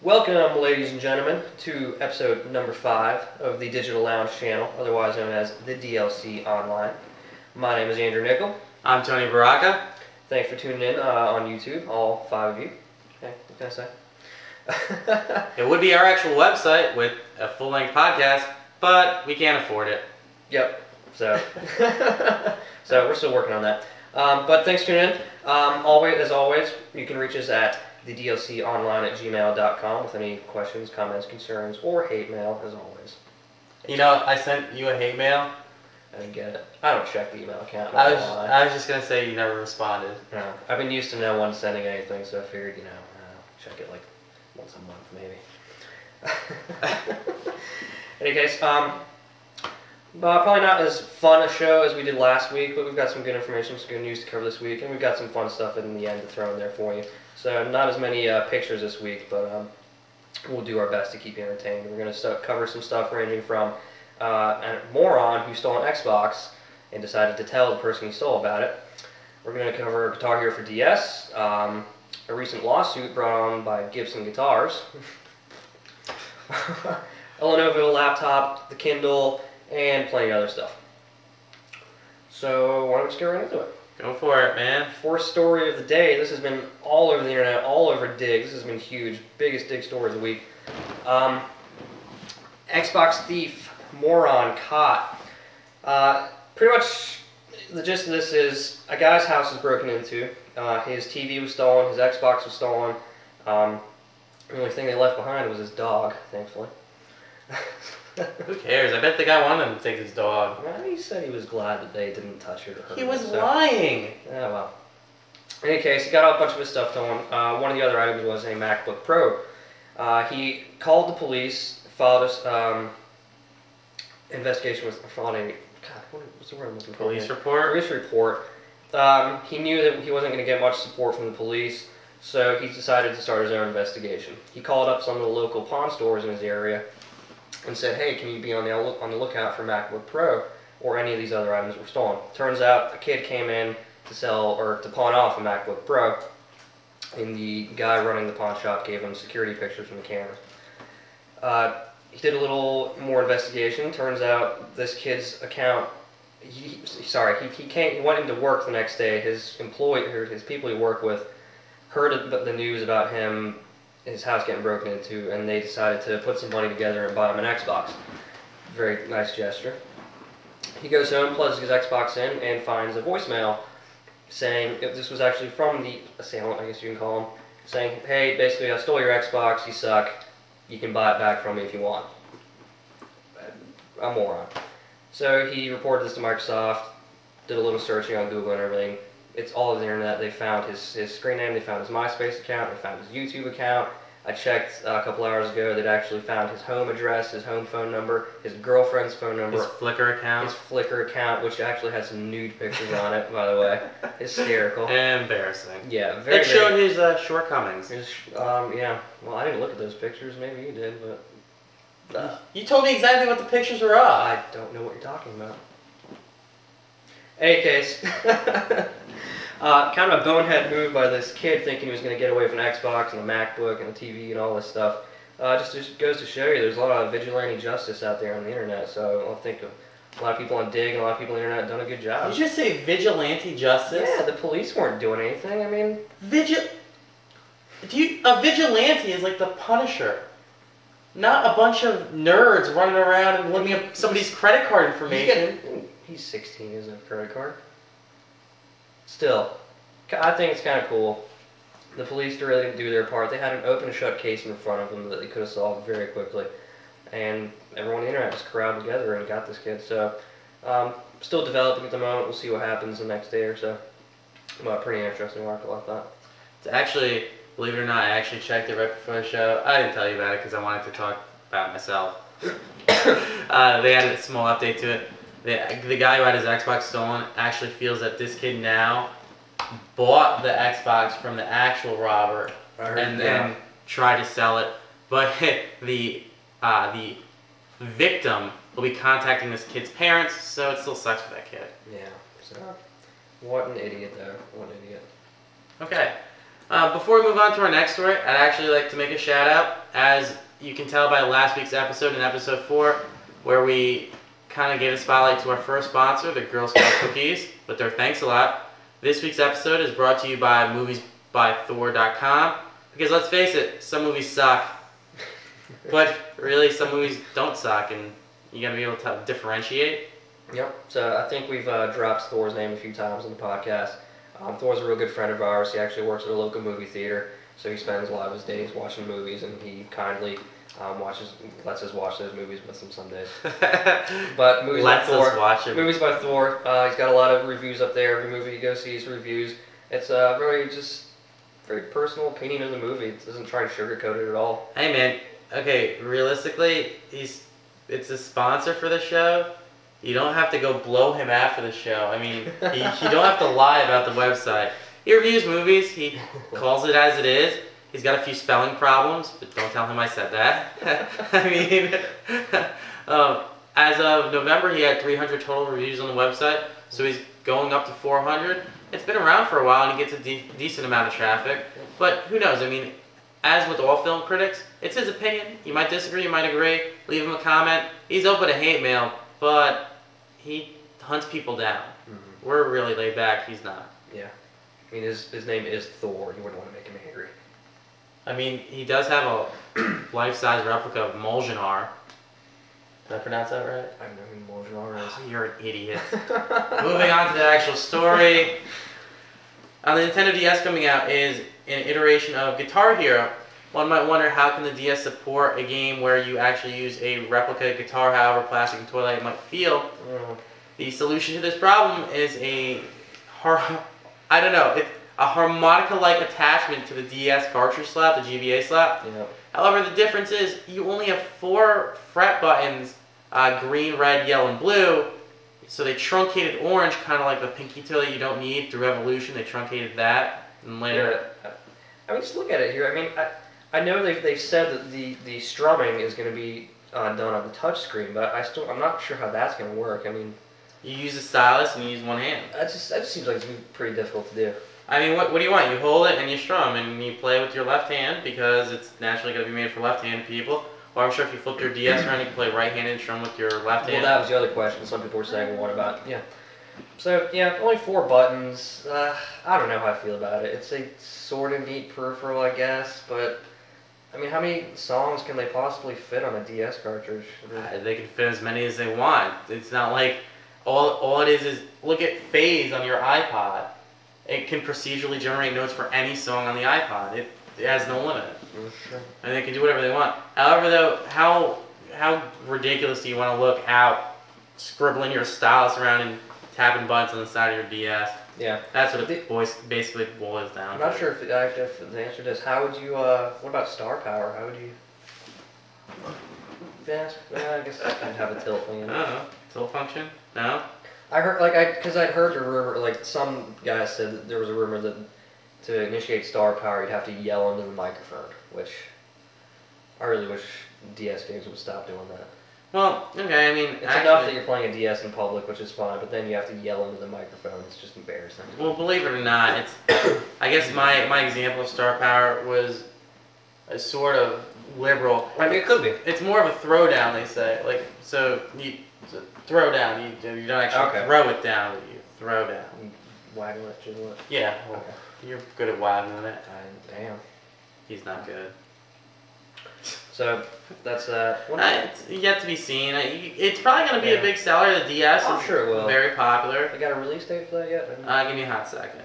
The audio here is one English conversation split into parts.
Welcome, ladies and gentlemen, to episode number 5 of the Digital Lounge channel, otherwise known as the DLC Online. My name is Andrew Nickel. I'm Tony Baraka. Thanks for tuning in on YouTube, all 5 of you. Okay, what can I say? It would be our actual website with a full-length podcast, but we can't afford it. Yep, so we're still working on that. But thanks for tuning in. As always, you can reach us at thedlconline@gmail.com with any questions, comments, concerns, or hate mail, as always. You know, I sent you a hate mail. I didn't get it. I don't check the email account. I was just going to say you never responded. No, I've been used to no one sending anything, so I figured, check it like once a month, maybe. In any case, probably not as fun a show as we did last week, but we've got some good information, some good news to cover this week, and we've got some fun stuff in the end to throw in there for you. So not as many pictures this week, but we'll do our best to keep you entertained. We're going to cover some stuff ranging from a moron who stole an Xbox and decided to tell the person he stole about it. We're going to cover Guitar Hero for DS, a recent lawsuit brought on by Gibson Guitars, a Lenovo laptop, the Kindle, and plenty of other stuff. So why don't we just get right into it? Go for it, man. First story of the day. This has been all over the internet, all over Dig. This has been huge. Biggest Dig story of the week. Xbox thief, moron, caught. Pretty much the gist of this is a guy's house was broken into. His TV was stolen. His Xbox was stolen. The only thing they left behind was his dog, thankfully. Who cares? I bet the guy wanted him to take his dog. Well, he said he was glad that they didn't touch it or hurt it. He was lying. Yeah, well. In any case, he got a bunch of his stuff stolen. One of the other items was a MacBook Pro. He called the police, filed a investigation with what's the word I'm looking for? Police report? Police report. He knew that he wasn't going to get much support from the police, so he decided to start his own investigation. He called up some of the local pawn stores in his area and said, hey, can you be on the lookout for MacBook Pro or any of these other items that were stolen? Turns out a kid came in to pawn off a MacBook Pro, and the guy running the pawn shop gave him security pictures from the camera. He did a little more investigation. Turns out this kid's account, he went into work the next day. His people he worked with heard the news about his house getting broken into, and they decided to put some money together and buy him an Xbox. Very nice gesture. He goes home, plugs his Xbox in, and finds a voicemail saying, this was actually from the assailant, I guess you can call him, saying, hey, basically, I stole your Xbox, you suck, you can buy it back from me if you want. A moron. So he reported this to Microsoft, did a little searching on Google and everything. It's all over the internet. They found his screen name, they found his MySpace account, they found his YouTube account. I checked a couple hours ago, they'd actually found his home address, his home phone number, his girlfriend's phone number. His Flickr account. His Flickr account, which actually had some nude pictures on it, by the way. Hysterical. Embarrassing. Yeah, It showed his shortcomings. Yeah. Well, I didn't look at those pictures. Maybe you did, but... You told me exactly what the pictures were of. I don't know what you're talking about. Any case... kind of a bonehead move by this kid thinking he was going to get away with an Xbox and a MacBook and a TV and all this stuff. Just goes to show you there's a lot of vigilante justice out there on the internet, so I think a lot of people on Dig and a lot of people on the internet have done a good job. Did you just say vigilante justice? Yeah, the police weren't doing anything. I mean... A vigilante is like the Punisher. Not a bunch of nerds running around and looking at somebody's credit card information. He's 16, isn't a credit card. Still, I think it's kind of cool. The police really didn't do their part. They had an open and shut case in front of them that they could have solved very quickly. And everyone on the internet just crowded together and got this kid. So, still developing at the moment. We'll see what happens the next day or so. But pretty interesting article, I thought. It's actually, believe it or not, I actually checked it right before the show. I didn't tell you about it because I wanted to talk about myself. They added a small update to it. The guy who had his Xbox stolen actually feels that this kid now bought the Xbox from the actual robber and then tried to sell it. But the victim will be contacting this kid's parents, so it still sucks for that kid. Yeah. So, what an idiot, though. What an idiot. Okay. Before we move on to our next story, I'd actually like to make a shout out. As you can tell by last week's episode, in episode 4, where we kind of gave a spotlight to our first sponsor, the Girl Scout Cookies, with their thanks a lot. This week's episode is brought to you by moviesbythor.com, because let's face it, some movies suck. But really, some movies don't suck, and you got to be able to differentiate. Yep. So I think we've dropped Thor's name a few times on the podcast. Thor's a real good friend of ours. He actually works at a local movie theater, so he spends a lot of his days watching movies, and he kindly lets us watch those movies with him some days. But Movies by Thor, Movies by Thor. He's got a lot of reviews up there. Every movie he goes sees reviews. It's very personal opinion of the movie. It doesn't try to sugarcoat it at all. Hey man, okay, realistically, it's a sponsor for the show. You don't have to go blow him after the show. I mean, you don't have to lie about the website. He reviews movies. He calls it as it is. He's got a few spelling problems, but don't tell him I said that. I mean, as of November, he had 300 total reviews on the website, so he's going up to 400. It's been around for a while, and he gets a decent amount of traffic. But who knows? I mean, as with all film critics, it's his opinion. You might disagree, you might agree. Leave him a comment. He's open to hate mail, but he hunts people down. Mm-hmm. We're really laid back. He's not. Yeah. I mean, his name is Thor. You wouldn't want to make him angry. I mean, he does have a life-size replica of Moljanar. Did I pronounce that right? I know who Moljanar is. Oh, you're an idiot. Moving on to the actual story. On the Nintendo DS coming out is an iteration of Guitar Hero. One might wonder, how can the DS support a game where you actually use a replica guitar, however plastic and toy-like it might feel? The solution to this problem is a harmonica-like attachment to the DS cartridge slot, the GBA slot. Yep. However, the difference is you only have 4 fret buttons, green, red, yellow, and blue. So they truncated orange, kind of like the pinky toe that you don't need through Evolution. They truncated that, and later. Yeah. I mean, just look at it here. I mean, I know they've said that the strumming is going to be done on the touch screen, but I'm not sure how that's going to work. I mean, you use a stylus and you use one hand. That just seems like it's going to be pretty difficult to do. I mean, what do you want? You hold it and you strum, and you play with your left hand because it's naturally going to be made for left-handed people. Or I'm sure if you flip your DS around, you can play right-handed and strum with your left hand. Well, that was the other question. Some people were saying, well, what about... Yeah. So, yeah, only 4 buttons. I don't know how I feel about it. It's a sort of neat peripheral, I guess, but... I mean, how many songs can they possibly fit on a DS cartridge? They can fit as many as they want. It's not like... All it is look at Phase on your iPod. It can procedurally generate notes for any song on the iPod. It has no limit. Sure. And they can do whatever they want. However, though, how ridiculous do you want to look out scribbling your stylus around and tapping buttons on the side of your DS? Yeah. That's what it basically boils down I'm to. not sure if the answer to this. How would you, what about star power? How would you... Yeah, I guess I could have a tilt thing in it. I don't know. Tilt function? No? I heard, because I'd heard a rumor, some guys said that there was a rumor that to initiate star power, you'd have to yell into the microphone, which I really wish DS games would stop doing that. Well, okay, I mean... It's enough that you're playing a DS in public, which is fine, but then you have to yell into the microphone. It's just embarrassing. Well, believe it or not, it's... I guess my example of star power was a sort of liberal... I mean, it could be. It's more of a throwdown, they say. Throw down. You don't actually throw it down, but you throw down. Waggle it, jiggle it. Yeah, well, you're good at waggling it. Damn. He's not good. So, that's that. It's yet to be seen. It's probably going to be a big seller. The DS I'm sure it will. Very popular. They got a release date for that yet? Give me a hot second.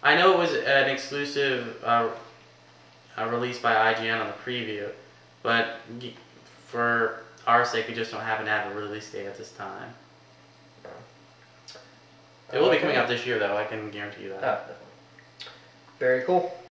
I know it was an exclusive release by IGN on the preview, but for our sake, we just don't happen to have a release date at this time. It will be coming out this year, though. I can guarantee you that. Very cool.